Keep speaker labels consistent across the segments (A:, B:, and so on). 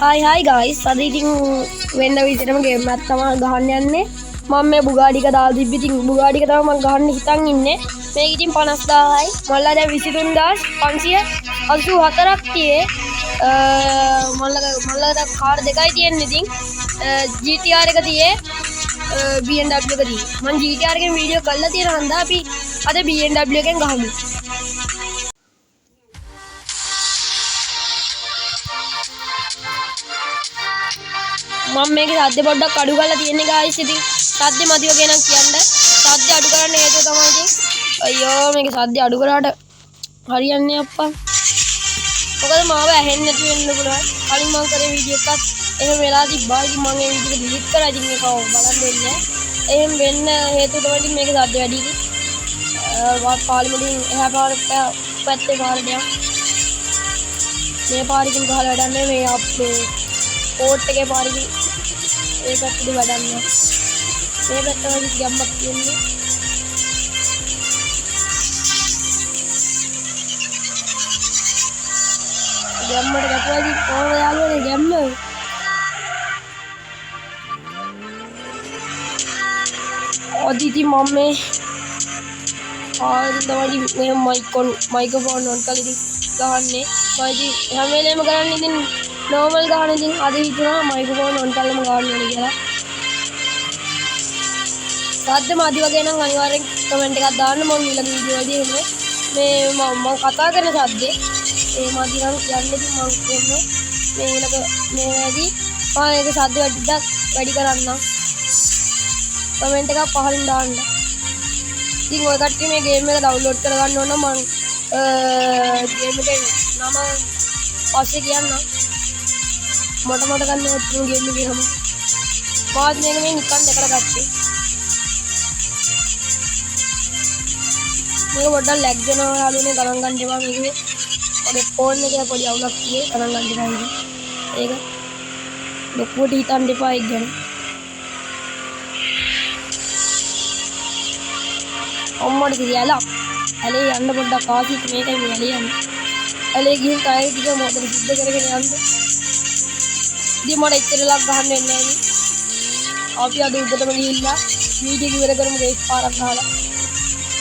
A: Hi guys, අද ඉතින් වෙන්න විදිහටම ගේම් එකක් තමයි ගහන්න යන්නේ. මම මේ බුගාඩි එක දාලා තිබ්බ ඉතින් බුගාඩි එක තමයි මම ගහන්න හිතන් ඉන්නේ. මේක ඉතින් 50000යි. මල්ලා දැන් 23584ක් තියේ. මල්ලා කාර් දෙකයි තියෙන්නේ ඉතින්. GTR එක තියේ. BMW එක තියේ. මම GTR එකෙන් වීඩියෝ කරලා තියෙන හන්දා අපි අද BMW එකෙන් ගහමු. මම මේකේ සද්ද පොඩ්ඩක් අඩු කරලා තියෙන්නේ guys ඉතින් සද්ද මදි වගේ නම් කියන්න සද්ද අඩු කරන්න හේතුව තමයි ඉතින් අයියෝ මේකේ සද්ද අඩු කරාට හරියන්නේ අප්පා මොකද මාව ඇහෙන්නේ නැති වෙන්න පුළුවන් කලින් මම කරේ වීඩියෝ එකක් එහෙම වෙලා තිබ්බා ඉතින් මම ඒ වීඩියෝ එක ඩිලීට් කරා ඉතින් ඒක බලන්න වෙන්නේ එහෙම වෙන්න හේතුව තමයි ඉතින් මේකේ සද්ද වැඩි ඉතින් පාලිමුලින් එහා පැත්තේ පාරට යන්න මේ පාරකින් ගහලා වැඩන්නේ මේ අපේ कोर्ट के पारी एक अट्टी वडन्ने ये बेटा वही गम्मत තියෙන්නේ ගම්මට ගැටුවාදී කොහොමද යාළුවනේ ගැම්ම ඔදිති මම මේ තමයි මේ මයික්‍රොෆෝන් ඔන් කරලා ඉතින් ගහන්නේ මම ඉතින් හැම වෙලේම කරන්නේ ඉතින් normal ගහන ඉතින් අද හිතුණා මයික්‍රොෆෝන් ඔන් කරලාම ගන්න ඕනේ කියලා. සද්ද මදි වගේ නම් අනිවාර්යෙන් කමෙන්ට් එකක් දාන්න මම ඊළඟ වීඩියෝ වලදී එන්නේ. මේ මම කතා කරන සද්දේ ඒ මදි නම් කියන්නේ ඉතින් මම කියන්නේ මේ ඊළඟ මේ වැඩි මම ඒක සද්ද වැඩි කරන්නම්. කමෙන්ට් එකක් පහලින් දාන්න. ඉතින් ඔය කට්ටිය මේ ගේම් එක ඩවුන්ලෝඩ් කරගන්න ඕන මම ගේම් එකේ නම පස්සේ කියන්නම්. मोटा मोटा करने गेम में हम बाद में निकाल देखा करते मेरे बड़ा लैग देना आलू ने गरम घंटे बाद मेरे और फोन में क्या पड़ी आवला किए गरम घंटे बाद एक लोग ही तंडे पा एक जन अम्मड़ किया अले अंड बड़ा काफी तुम्हें कहीं मिले अले गेम टायर की मोटर सिद्ध करके अंदर ඉතින් මට ඉතරලක් ගහන්න වෙන්නේ නැහැ නේ. අපි අද උඩටම ගිහිල්ලා වීඩියෝ එක ඉවර කරමු ගේස් පාරක් ගහලා.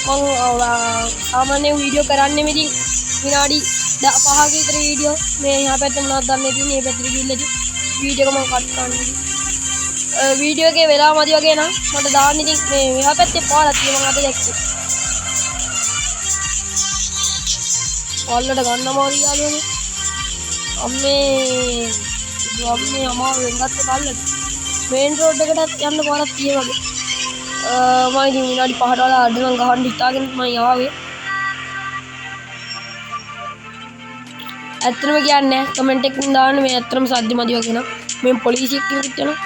A: මම සාමාන්‍ය වීඩියෝ කරන්නේ ඉතින් විනාඩි 5ක විතර වීඩියෝ. මේ එහා පැත්තේ මොනවද දන්නේ ඉතින් මේ පැත්තට ගිහිල්ලා ඉතින් වීඩියෝ එක මම කට් කරනවා. වීඩියෝ එකේ වෙලාව මදි වගේ නම් මට දාන්න ඉතින් මේ එහා පැත්තේ පාරක් තියෙනවා මම අද දැක්කේ. වල්ලට ගන්න මාරි යාළුවනේ. අම්මේ अपने अमार वेंगत बाल मेन रोड එකට යන්න පාරක් තියෙ වගේ මම ඉතින් විනාඩි 5ට වඩා අඩ නම් ගහන්න හිතාගෙන මම ආවේ ඇත්තටම කියන්නේ කමෙන්ට් එකකින් දාන්න මේ ඇත්තටම සද්ද මදි වගේ නම් මේ පොලිසියක් කිව්වෙත් යනවා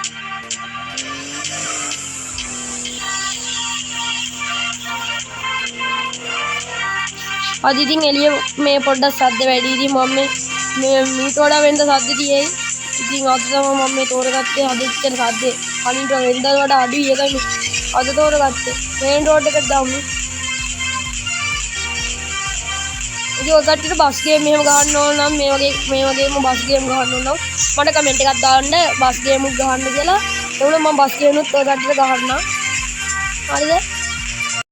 A: අද ඉතින් එළිය මේ පොඩ්ඩක් සද්ද වැඩි ඉතින් මම මේ මීට වඩා වෙනද සද්ද තියෙයි ඉතින් අද තමයි මම මේ තෝරගත්තේ අද ඉච්චර සද්දේ කලින්ට වෙනදට වඩා අඩුයි ඒකයි අද තෝරගත්තේ මේන් රෝඩ් එකට දාමු ඉතින් ඔය කට්ටියට බස් ගේම් මෙහෙම ගහන්න ඕන නම් මේ වගේම බස් ගේම් ගහන්න ඕන නම් මට කමෙන්ට් එකක් දාන්න බස් ගේම් ගහන්න කියලා එවුන මම බස් ගේම් උත් ඔය කට්ටියට ගහන්නම් හරිද